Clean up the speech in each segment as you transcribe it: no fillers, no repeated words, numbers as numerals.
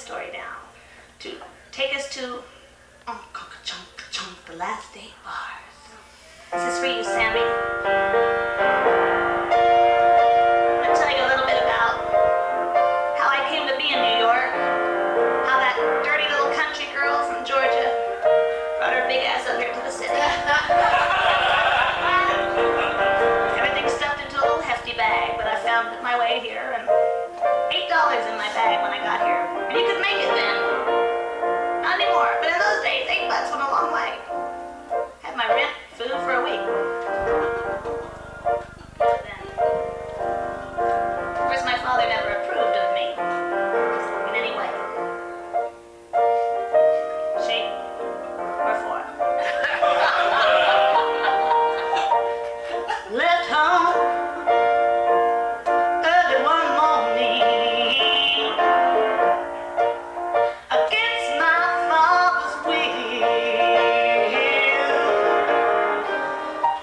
story down to take us to the last 8 bars. This is for you, Sammy. I'm gonna tell you a little bit about how I came to be in New York, how that dirty little country girl from Georgia brought her big ass up here to the city. Everything stuffed into a little hefty bag, but I found my way here, and $8 in my bag when I got here. And you could make it then. Not anymore, but in those days, $8 went a long way. Had my rent, food for a week. Then, of course, my father never approved of me in any way, shape, or form. Left home early one morning against my father's will.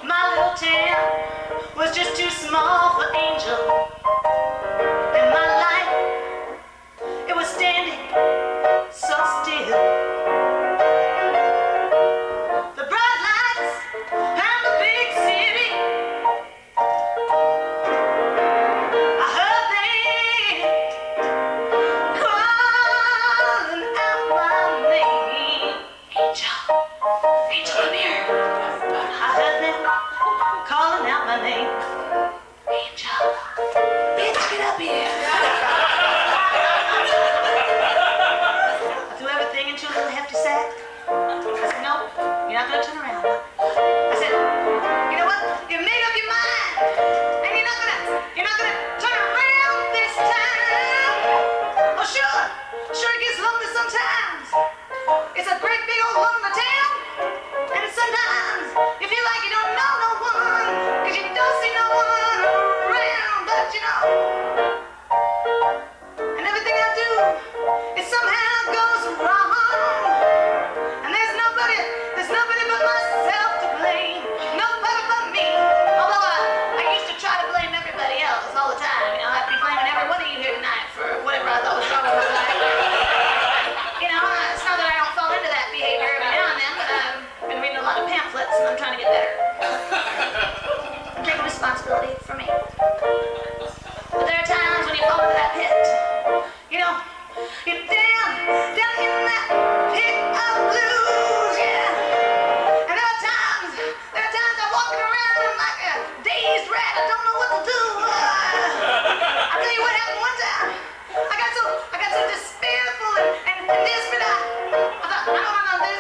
My little town was just too small for Angel, and my life, it was standing so still. The bright lights and the big city, I heard them calling out my name. Angel, Angel, come here. I heard them calling out my name. Angel, bitch, get up here. I threw everything into a little hefty sack. I said, no, you're not gonna turn around. I said, you know what? You made up your mind, and you're not gonna turn around this time. Oh, sure it gets lonely sometimes. It's a great big old lonely town, and sometimes you feel like you don't know no one, 'cause you don't see no one around, but you know. And everything I do, it somehow goes wrong. And there's nobody but myself to blame. Nobody but me. Although I used to try to blame everybody else all the time. You know, I'd be blaming every one of you here tonight for whatever I thought was wrong with my life. You know, it's not that I don't fall into that behavior every now and then, but I've been reading a lot of pamphlets and I'm trying to get better. I'm taking responsibility for me. But there are times when you fall into that pit. You know, you're down in that pit of blues, yeah. And there are times I'm walking around like a dazed rat. I don't know what to do. I'll tell you what happened one time. I got so despairful and desperate. I thought, I know what I'm gonna do.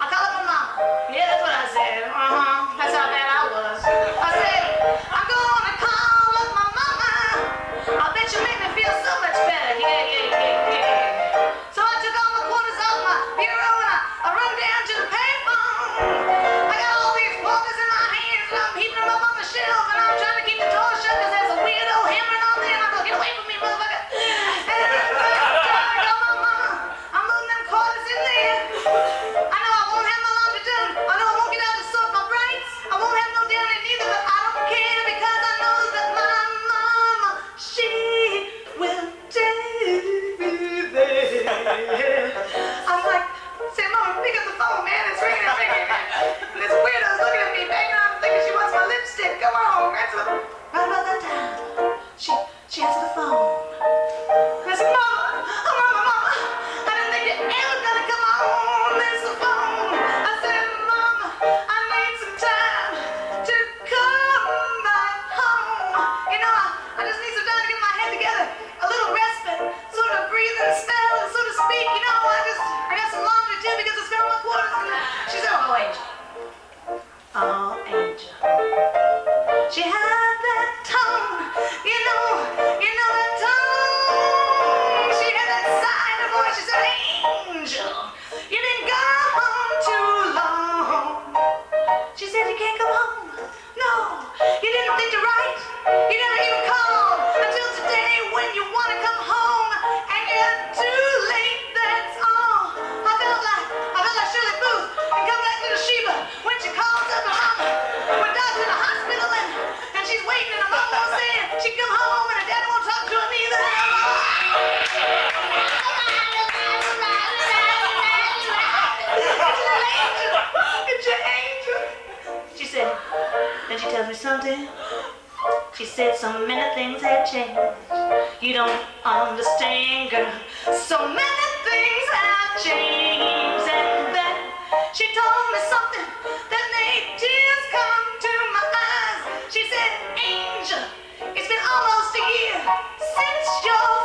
I called up my mama. Yeah, that's what I said. That's how bad I was. I said, I'm gonna call up my mama. I bet you make me feel so much better. Yeah. So I took all me something? She said so many things had changed. You don't understand, girl. So many things have changed. And then she told me something that made tears come to my eyes. She said, Angel, it's been almost a year since your